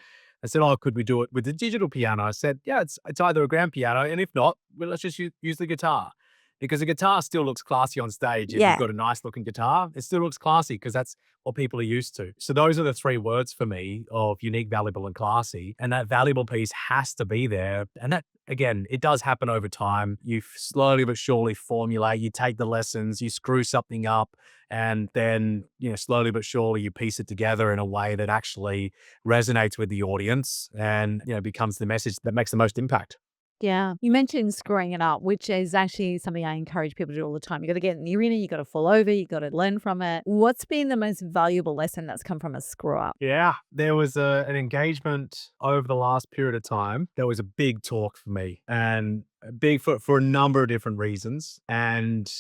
I said, "Oh, could we do it with the digital piano?" I said, "Yeah, it's either a grand piano, and if not, well, let's just use the guitar." Because the guitar still looks classy on stage. If you've Yeah. got a nice looking guitar, it still looks classy because that's what people are used to. So those are the three words for me of unique, valuable, and classy. And that valuable piece has to be there. And that, again, it does happen over time. You slowly but surely formulate, you take the lessons, you screw something up, and then, slowly but surely you piece it together in a way that actually resonates with the audience and, becomes the message that makes the most impact. Yeah. You mentioned screwing it up, which is actually something I encourage people to do all the time. You got to get in the arena, you got to fall over, you got to learn from it. What's been the most valuable lesson that's come from a screw up? Yeah, there was an engagement over the last period of time. That was a big talk for me, and big for a number of different reasons. And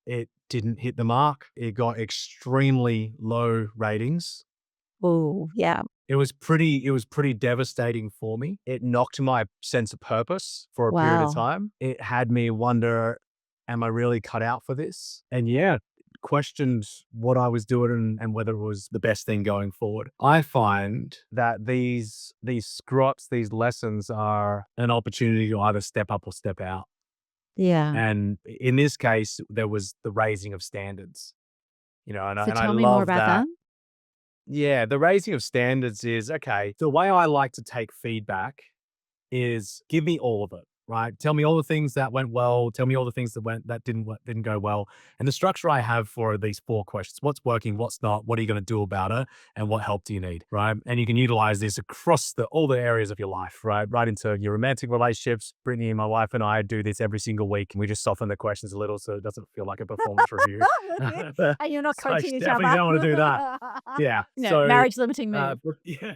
it didn't hit the mark. It got extremely low ratings. Oh, yeah. It was pretty devastating for me. It knocked my sense of purpose for a period of Wow. time. It had me wonder, am I really cut out for this? And yeah, questioned what I was doing and whether it was the best thing going forward. I find that these screw ups, these lessons are an opportunity to either step up or step out. Yeah. And in this case, there was the raising of standards, So and I tell me more love about that. that. Yeah, the raising of standards is okay. The way I like to take feedback is give me all of it, right? Tell me all the things that went well. Tell me all the things that didn't go well. And the structure I have for these 4 questions: what's working, what's not, what are you going to do about it, and what help do you need, right? And you can utilize this across all the areas of your life, right? Right into your romantic relationships. Brittany, my wife, and I do this every single week, and we just soften the questions a little so it doesn't feel like a performance review. And you're not So I coaching each definitely other. don't want to do that. Yeah. So Marriage limiting move. yeah.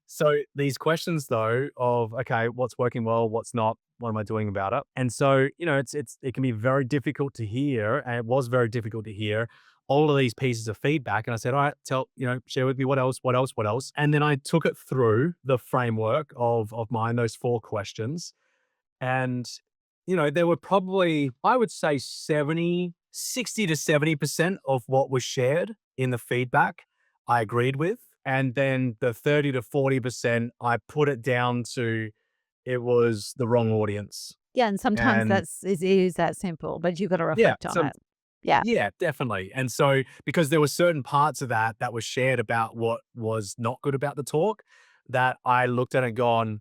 So these questions though of, okay, what's working well, what's not, what am I doing about it? And so, it can be very difficult to hear, and it was very difficult to hear all of these pieces of feedback. And I said, all right, share with me what else, what else, what else. And then I took it through the framework of mine, those 4 questions. And, there were probably, I would say 60 to 70% of what was shared in the feedback I agreed with. And then the 30 to 40%, I put it down to it was the wrong audience. Yeah, and sometimes And it is that simple, but you've got to yeah, reflect on it. Yeah. yeah, definitely. And so because there were certain parts of that was shared about what was not good about the talk, that I looked at and gone,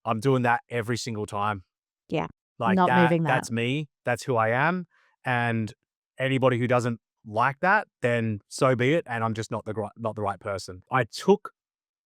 I'm doing that every single time. Yeah. Like Not moving that. that's me. That's who I am. And anybody who doesn't like that, then so be it. And I'm just not the right person. I took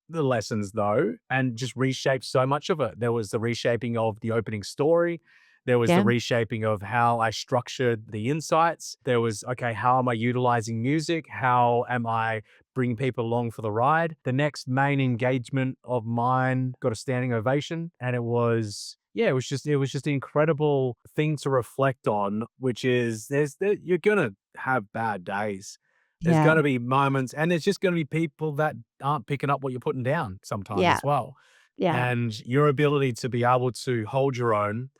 the lessons though and just reshaped so much of it. There was the reshaping of the opening story. There was the Yeah. reshaping of how I structured the insights. There was, okay, how am I utilizing music? How am I bringing people along for the ride? The next main engagement of mine got a standing ovation. And it was just an incredible thing to reflect on, which is you're going to have bad days. There's Yeah. going to be moments, and there's just going to be people that aren't picking up what you're putting down sometimes Yeah. as well. Yeah. And your ability to be able to hold your own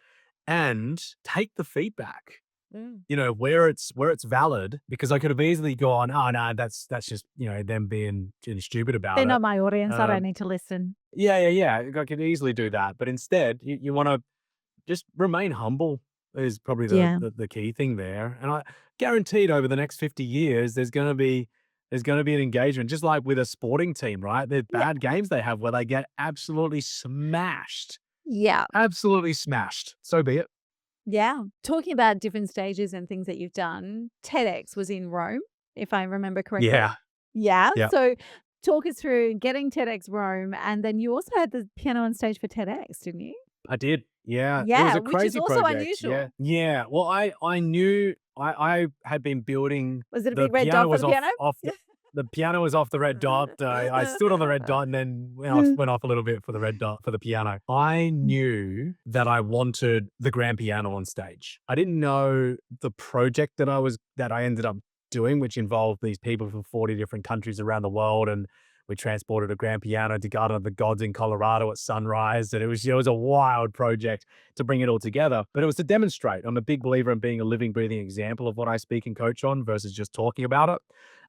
and take the feedback, Mm. where it's valid, because I could have easily gone, oh no, that's just, them being stupid about They're it. not my audience. I don't Um, need to listen. yeah. I could easily do that. But instead, you want to just remain humble is probably Yeah. the key thing there. And I guaranteed over the next 50 years, there's gonna be an engagement, just like with a sporting team, right? There's Yeah. bad games they have where they get absolutely smashed. Yeah. Absolutely smashed. So be it. Yeah. Talking about different stages and things that you've done, TEDx was in Rome, if I remember correctly. Yeah. Yeah. Yeah. So talk us through getting TEDx Rome. And then you also had the piano on stage for TEDx, didn't you? I did. Yeah. It was Yeah. a Which is crazy also project. Yeah. unusual. Yeah. Well, I knew I had been building Was it a the big red piano dot for was the piano? off the piano was off the red dot. I stood on the red dot and then went off a little bit for the red dot for the piano. I knew that I wanted the grand piano on stage. I didn't know the project that I ended up doing, which involved these people from 40 different countries around the world, and We transported a grand piano to Garden of the Gods in Colorado at sunrise. And it was a wild project to bring it all together. But it was to demonstrate. I'm a big believer in being a living, breathing example of what I speak and coach on versus just talking about it.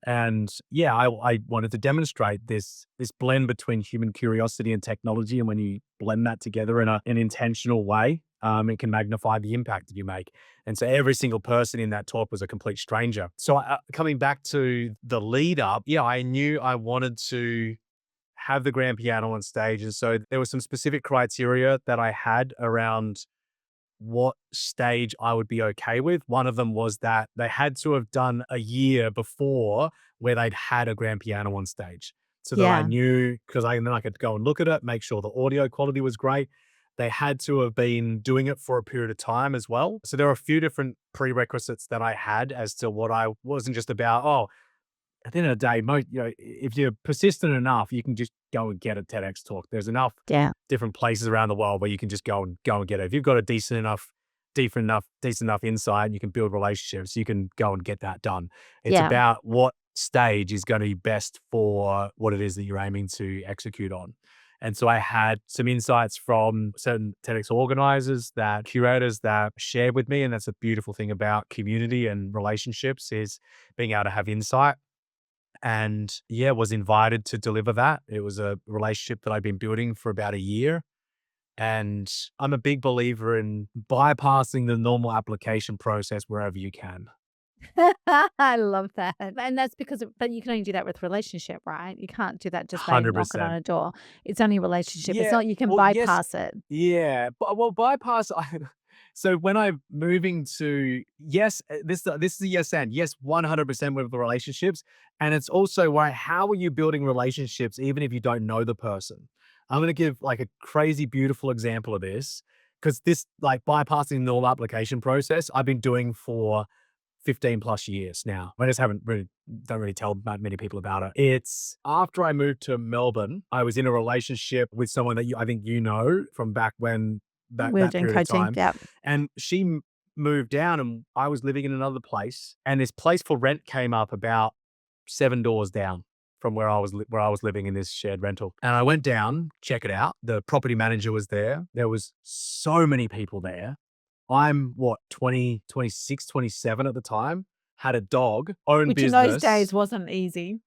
And yeah, I wanted to demonstrate this blend between human curiosity and technology. And when you blend that together in an intentional way, it can magnify the impact that you make. And so every single person in that talk was a complete stranger. So coming back to the lead up, yeah, I knew I wanted to have the grand piano on stage. And so there was some specific criteria that I had around what stage I would be okay with. One of them was that they had to have done a year before where they'd had a grand piano on stage so that I Yeah. knew, because then I could go and look at it, make sure the audio quality was great. They had to have been doing it for a period of time as well. So there are a few different prerequisites that I had as to what I wasn't just about, oh, at the end of the day, if you're persistent enough, you can just go and get a TEDx talk. There's enough Yeah. different places around the world where you can just go and get it. If you've got a decent enough insight, you can build relationships. You can go and get that done. It's Yeah. about what stage is going to be best for what it is that you're aiming to execute on. And so I had some insights from certain TEDx organizers, that curators that shared with me. And that's a beautiful thing about community and relationships, is being able to have insight. And yeah, was invited to deliver that. It was a relationship that I'd been building for about a year. And I'm a big believer in bypassing the normal application process wherever you can. I love that. And that's because but you can only do that with relationship, right? You can't do that just by knocking on 100%. a door. It's only relationship. It's Yeah. not you can Well, yes. bypass it. Yeah. But well, bypass. So when I'm moving to, yes, this is a yes and yes, 100% with the relationships. And it's also why, how are you building relationships even if you don't know the person? I'm going to give like a crazy beautiful example of this, because this, like, bypassing the whole application process, I've been doing for 15 plus years now. I just don't really tell that many people about it. It's after I moved to Melbourne, I was in a relationship with someone that I think you know from back when, We were that doing period of coaching. time. Yeah. And she moved down and I was living in another place, and this place for rent came up about 7 doors down from where where I was living in this shared rental. And I went down, check it out. The property manager was there. There was so many people there. I'm what, 20, 26, 27 at the time, had a dog, own Which in those business. days wasn't easy.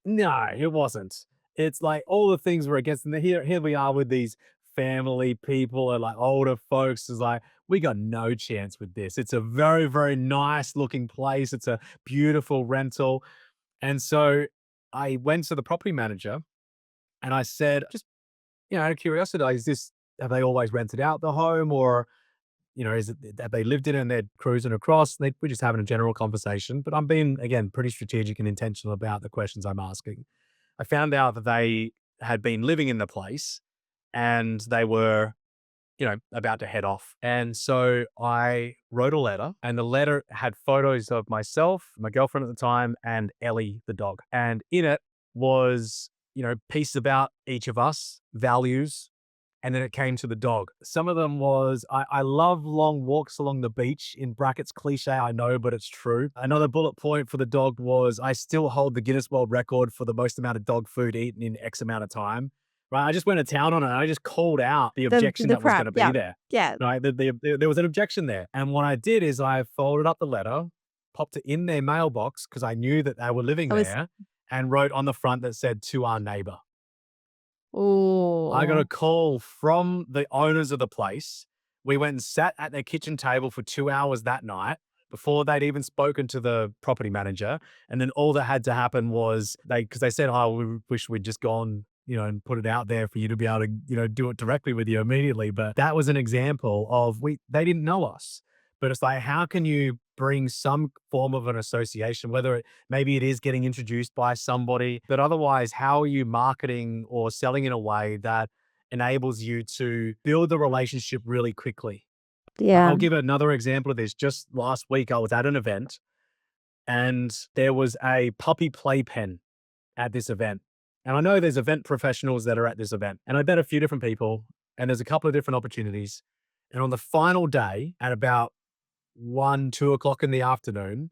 No, it wasn't. It's like all the things were against, and here we are with these family people and like older folks. Is like, we got no chance with this. It's a very, very nice looking place. It's a beautiful rental. And so I went to the property manager and I said, just, out of curiosity, have they always rented out the home, or is it that they lived in it and they're cruising across? We're just having a general conversation, but I'm being, again, pretty strategic and intentional about the questions I'm asking. I found out that they had been living in the place and they were, about to head off. And so I wrote a letter, and the letter had photos of myself, my girlfriend at the time, and Ellie, the dog. And in it was, pieces about each of us, values, and then it came to the dog. Some of them was, I love long walks along the beach, in brackets, cliche, I know, but it's true. Another bullet point for the dog was, I still hold the Guinness World Record for the most amount of dog food eaten in X amount of time. Right. I just went to town on it. And I just called out the objection The that was going prep. to be Yeah. there. Yeah. Right. There was an objection there. And what I did is I folded up the letter, popped it in their mailbox because I knew that they were living I was there, and wrote on the front that said, "To our neighbor." I got a oh. call from the owners of the place. We went and sat at their kitchen table for 2 hours that night before they'd even spoken to the property manager. And then all that had to happen was because they said, "Oh, we wish we'd just gone, and put it out there for you to be able to, do it directly with you immediately." But that was an example of, they didn't know us. But it's like, how can you bring some form of an association, whether maybe it is getting introduced by somebody, but otherwise, how are you marketing or selling in a way that enables you to build the relationship really quickly? Yeah. I'll give another example of this. Just last week, I was at an event and there was a puppy playpen at this event. And I know there's event professionals that are at this event, and I met a few different people, and there's a couple of different opportunities. And on the final day, at about 1, 2 o'clock in the afternoon,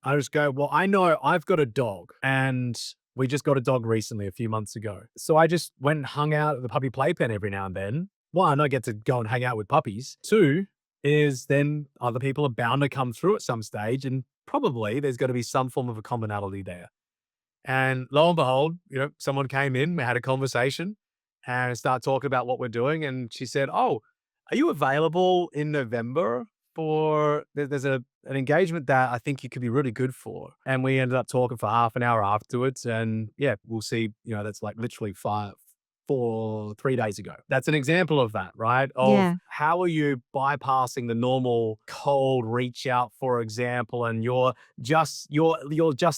I just go, well, I know I've got a dog and We just got a dog recently a few months ago. So I just went and hung out at the puppy playpen every now and then. One, I get to go and hang out with puppies. Two is then other people are bound to come through at some stage, and probably there's going to be some form of a commonality there. And lo and behold, someone came in, we had a conversation and start talking about what we're doing. And she said, "Oh, are you available in November for there's an engagement that I think you could be really good for." And we ended up talking for half an hour afterwards. And yeah, we'll see, that's like literally 3 days ago. That's an example of that, right? Of Yeah. how are you bypassing the normal cold reach out, for example, and you're just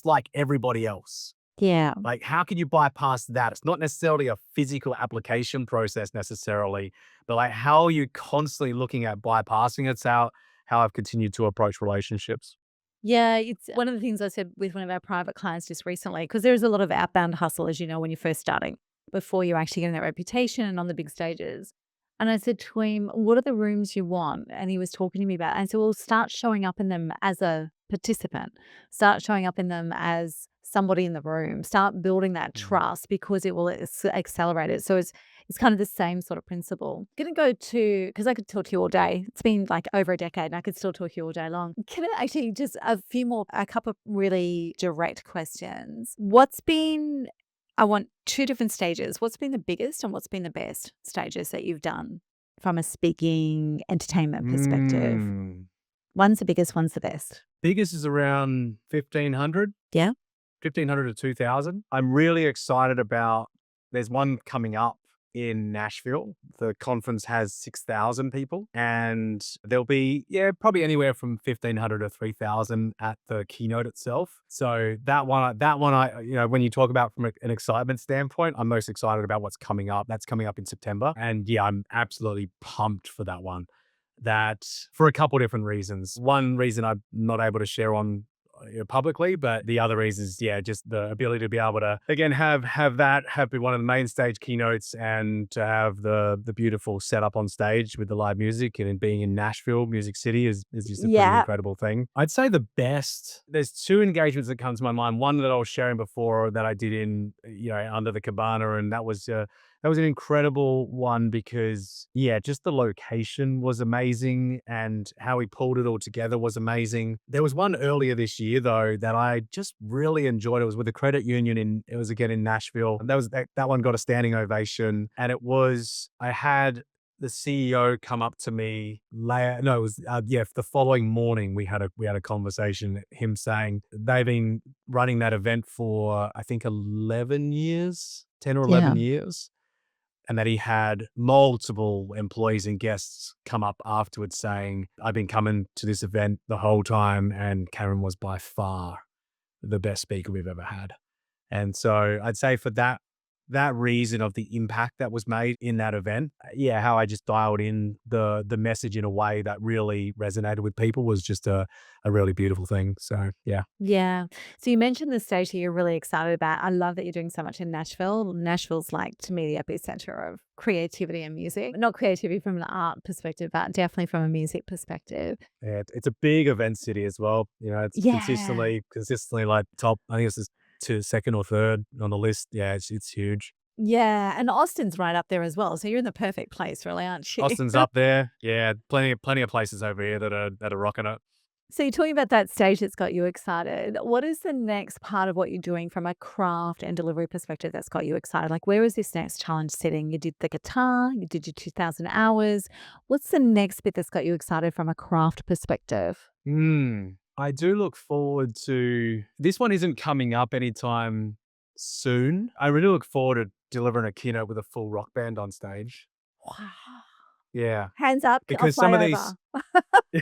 like everybody else. Yeah. Like, how can you bypass that? It's not necessarily a physical application process necessarily, but like, how are you constantly looking at bypassing it? It's how I've continued to approach relationships. Yeah, it's one of the things I said with one of our private clients just recently, because there's a lot of outbound hustle, as you know, when you're first starting, before you're actually getting that reputation and on the big stages. And I said to him, "What are the rooms you want?" And he was talking to me about it. And so we'll start showing up in them as a participant, start showing up in them as somebody in the room, start building that Mm. trust because it will accelerate it. So it's kind of the same sort of principle. Gonna go to, because I could talk to you all day. It's been like over a decade and I could still talk to you all day long. Can I actually just a couple of really direct questions? I want two different stages. What's been the biggest and what's been the best stages that you've done from a speaking entertainment perspective? Mm. One's the biggest, one's the best. Biggest is around 1,500, Yeah. 1,500 to 2,000. I'm really excited about, there's one coming up in Nashville. The conference has 6,000 people and there'll be, yeah, probably anywhere from 1,500 to 3,000 at the keynote itself. So that one, when you talk about from an excitement standpoint, I'm most excited about what's coming up. That's coming up in September. And yeah, I'm absolutely pumped for that one. That for a couple different reasons. One reason I'm not able to share on publicly, but the other reason is, yeah, just the ability to be able to again have be one of the main stage keynotes and to have the beautiful setup on stage with the live music and being in Nashville, Music City is just a pretty Yeah. incredible thing. I'd say the best, there's two engagements that come to my mind. One that I was sharing before that I did in, under the cabana, and that was an incredible one because, yeah, just the location was amazing and how we pulled it all together was amazing. There was one earlier this year, though, that I just really enjoyed. It was with the credit union it was again in Nashville. That one got a standing ovation. And I had the CEO come up to me no, it was, the following morning we had a conversation, him saying they've been running that event for, I think 11 years, 10 or 11 Yeah. years and that he had multiple employees and guests come up afterwards saying, "I've been coming to this event the whole time, and Karen was by far the best speaker we've ever had." And so I'd say for that reason of the impact that was made in that event, yeah, how I just dialed in the message in a way that really resonated with people was just a really beautiful thing. So yeah. Yeah. So you mentioned the stage that you're really excited about. I love that you're doing so much in Nashville. Nashville's like, to me, the epicenter of creativity and music. Not creativity from an art perspective, but definitely from a music perspective. Yeah, it's a big event city as well. It's Yeah. consistently like top. I think it's just to second or third on the list. Yeah, it's huge. Yeah. And Austin's right up there as well. So you're in the perfect place, really, aren't you? Austin's up there. Yeah, plenty of places over here that are rocking it. So you're talking about that stage that's got you excited. What is the next part of what you're doing from a craft and delivery perspective that's got you excited? Like, where is this next challenge sitting? You did the guitar, you did your 2000 hours. What's the next bit that's got you excited from a craft perspective? I do look forward to this one. Isn't coming up anytime soon. I really look forward to delivering a keynote with a full rock band on stage. Wow. Yeah, Hands up, I'll because some fly of over. these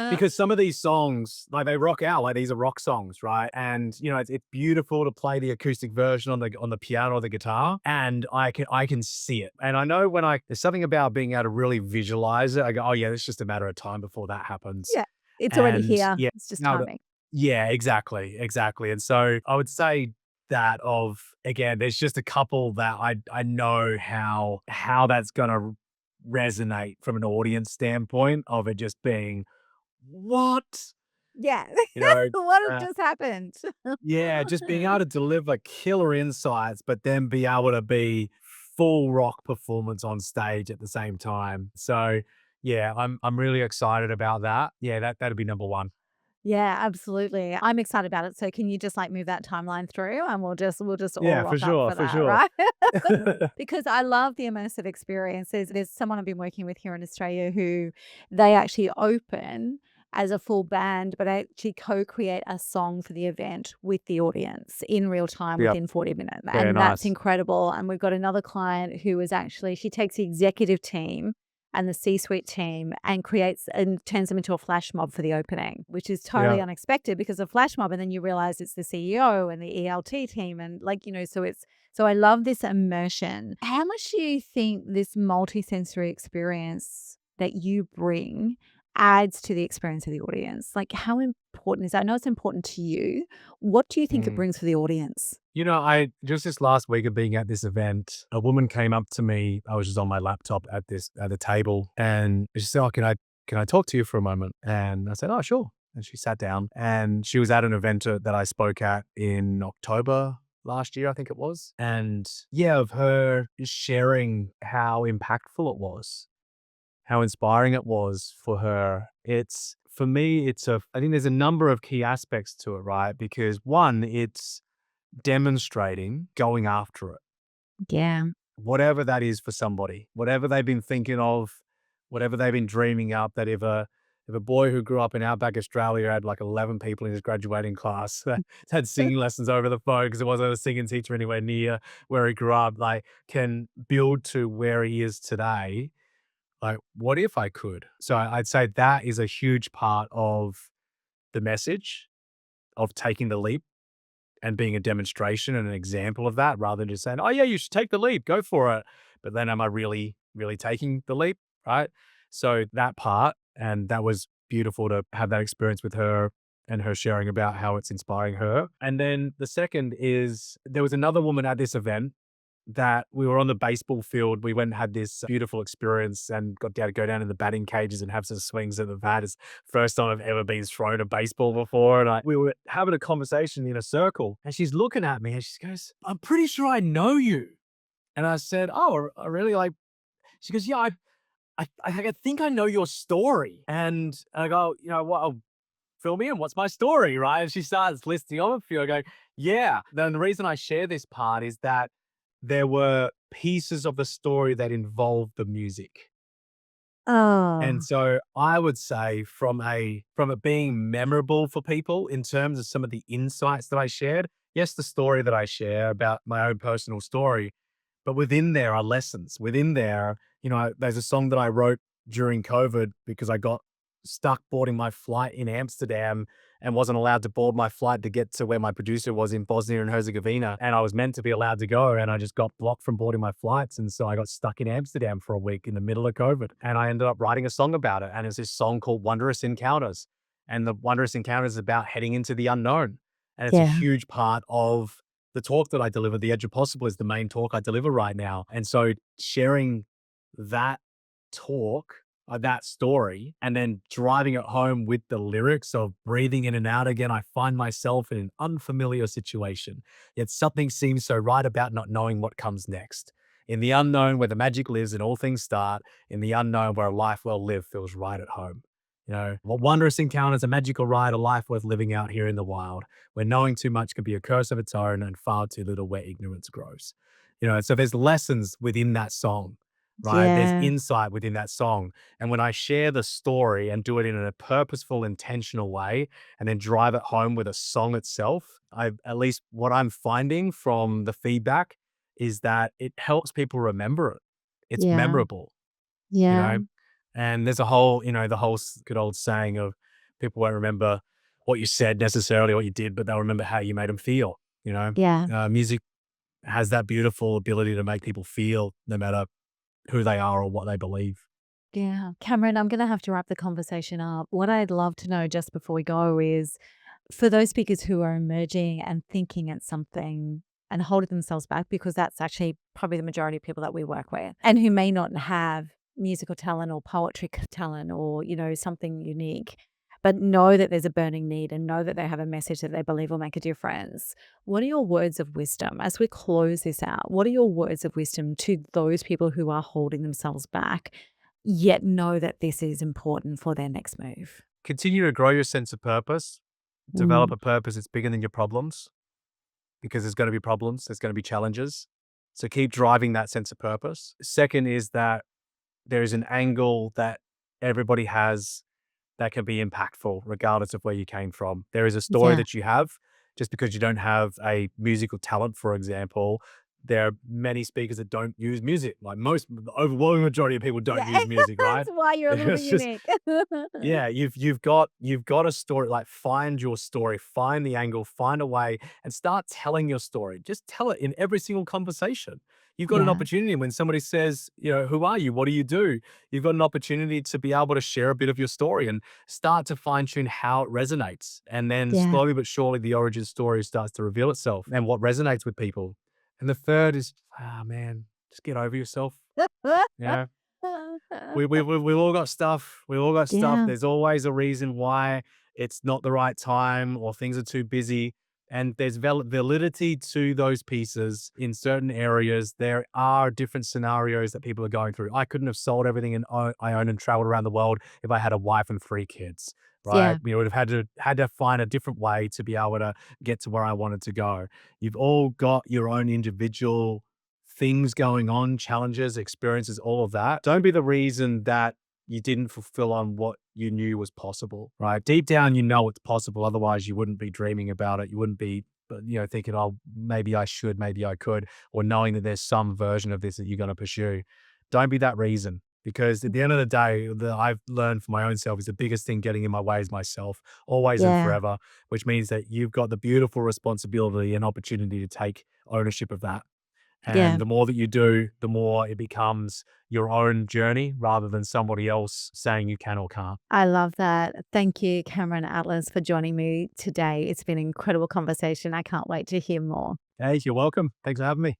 because some of these songs, like they rock out, like these are rock songs, right? And it's beautiful to play the acoustic version on the piano or the guitar, and I can see it. And I know there's something about being able to really visualize it. I go, oh yeah, it's just a matter of time before that happens. Yeah, it's already And here. yeah, It's just now timing. yeah, exactly, exactly. And so I would say that of again, there's just a couple that I know how that's gonna resonate from an audience standpoint of it just being, "What?" Yeah. You know, What had uh, just happened? yeah, just being able to deliver killer insights, but then be able to be full rock performance on stage at the same time. So yeah, I'm really excited about that. Yeah, that'd be number one. Yeah, absolutely. I'm excited about it. So can you just like move that timeline through and we'll just all Yeah, for rock up sure, for for that, sure. right? Because I love the immersive experiences. There's someone I've been working with here in Australia who they actually open as a full band, but actually co-create a song for the event with the audience in real time Yep. within 40 minutes. Very And that's nice. incredible. And we've got another client who is actually, she takes the executive team and the C-suite team and creates and turns them into a flash mob for the opening, which is totally Yeah. unexpected because of flash mob. And then you realize it's the CEO and the ELT team. And like, so I love this immersion. How much do you think this multisensory experience that you bring adds to the experience of the audience? Like, how important is that? I know it's important to you. What do you think it Mm. brings for the audience? You know, I just this last week of being at this event, a woman came up to me. I was just on my laptop at the table, and she said, "Oh, can I talk to you for a moment?" And I said, "Oh, sure." And she sat down, and she was at an event that I spoke at in October last year, I think it was. And yeah, of her just sharing how impactful it was, how inspiring it was for her. It's for me, I think there's a number of key aspects to it, right? Because one, it's demonstrating going after it, Yeah. whatever that is for somebody, whatever they've been thinking of, whatever they've been dreaming up. That if a boy who grew up in outback Australia had like 11 people in his graduating class that had singing lessons over the phone because there wasn't a singing teacher anywhere near where he grew up, like can build to where he is today. Like, what if I could? So I'd say that is a huge part of the message of taking the leap and being a demonstration and an example of that rather than just saying, "Oh, yeah, you should take the leap, go for it." But then am I really, really taking the leap, right? So that part, and that was beautiful to have that experience with her and her sharing about how it's inspiring her. And then the second is there was another woman at this event that we were on the baseball field. We went and had this beautiful experience and got to go down in the batting cages and have some swings at the bat. It's the first time I've ever been thrown a baseball before. And we were having a conversation in a circle and she's looking at me and she goes, "I'm pretty sure I know you." And I said, "Oh, I really like," she goes, "Yeah, I think I know your story." And I go, "You know what? Fill me in. What's my story?" Right. And she starts listing off a few. I go, "Yeah." Then the reason I share this part is that there were pieces of the story that involved the music. And Oh, so I would say from it being memorable for people in terms of some of the insights that I shared, yes, the story that I share about my own personal story, but within there are lessons. Within there, there's a song that I wrote during COVID because I got stuck boarding my flight in Amsterdam and wasn't allowed to board my flight to get to where my producer was in Bosnia and Herzegovina. And I was meant to be allowed to go, and I just got blocked from boarding my flights. And so I got stuck in Amsterdam for a week in the middle of COVID. And I ended up writing a song about it. And it's this song called Wondrous Encounters. And the Wondrous Encounters is about heading into the unknown. And it's a yeah. huge part of the talk that I deliver. The Edge of Possible is the main talk I deliver right now. And so sharing that talk, that story, and then driving it home with the lyrics of breathing in and out again, I find myself in an unfamiliar situation. Yet something seems so right about not knowing what comes next. In the unknown where the magic lives and all things start, in the unknown where a life well lived feels right at home. What wondrous encounters, a magical ride, a life worth living out here in the wild, where knowing too much can be a curse of its own and far too little where ignorance grows. So there's lessons within that song, right? There's Yeah. insight within that song. And when I share the story and do it in a purposeful, intentional way, and then drive it home with a song itself, at least what I'm finding from the feedback is that it helps people remember it. It's Yeah. memorable, you Yeah. know? And there's a whole, the whole good old saying of people won't remember what you said necessarily, what you did, but they'll remember how you made them feel, you know? Yeah. Music has that beautiful ability to make people feel no matter who they are or what they believe. Yeah. Cameron, I'm going to have to wrap the conversation up. What I'd love to know just before we go is for those speakers who are emerging and thinking it's something and holding themselves back, because that's actually probably the majority of people that we work with and who may not have musical talent or poetry talent or, something unique. but know that there's a burning need and know that they have a message that they believe will make a difference. What are your words of wisdom as we close this out? What are your words of wisdom to those people who are holding themselves back, yet know that this is important for their next move? Continue to grow your sense of purpose. Develop Mm, a purpose that's bigger than your problems, because there's going to be problems, there's going to be challenges. So keep driving that sense of purpose. Second is that there is an angle that everybody has that can be impactful regardless of where you came from. There is a story yeah. that you have. Just because you don't have a musical talent, for example, there are many speakers that don't use music. Like the overwhelming majority of people don't Yeah. use music, right? That's why you're a little bit It's just unique. yeah, you've got a story. Like, find your story, find the angle, find a way, and start telling your story. Just tell it in every single conversation. You've got an Yeah. opportunity when somebody says, "Who are you? What do you do?" You've got an opportunity to be able to share a bit of your story and start to fine tune how it resonates. And then Yeah. slowly but surely, the origin story starts to reveal itself and what resonates with people. And the third is, man, just get over yourself. Yeah. We've all got stuff. We've all got stuff. Yeah. There's always a reason why it's not the right time or things are too busy. And there's validity to those pieces in certain areas. There are different scenarios that people are going through. I couldn't have sold everything I own and traveled around the world if I had a wife and 3 kids, right? Yeah. We would have had to find a different way to be able to get to where I wanted to go. You've all got your own individual things going on, challenges, experiences, all of that. Don't be the reason that you didn't fulfill on what you knew was possible, right? Deep down, you know it's possible. Otherwise, you wouldn't be dreaming about it. You wouldn't be, thinking, oh, maybe I should, maybe I could, or knowing that there's some version of this that you're going to pursue. Don't be that reason. Because at the end of the day, that I've learned for my own self is the biggest thing getting in my way is myself, always and Yeah. forever, which means that you've got the beautiful responsibility and opportunity to take ownership of that. Yeah. And the more that you do, the more it becomes your own journey rather than somebody else saying you can or can't. I love that. Thank you, Cameron Atlas, for joining me today. It's been an incredible conversation. I can't wait to hear more. Hey, you're welcome. Thanks for having me.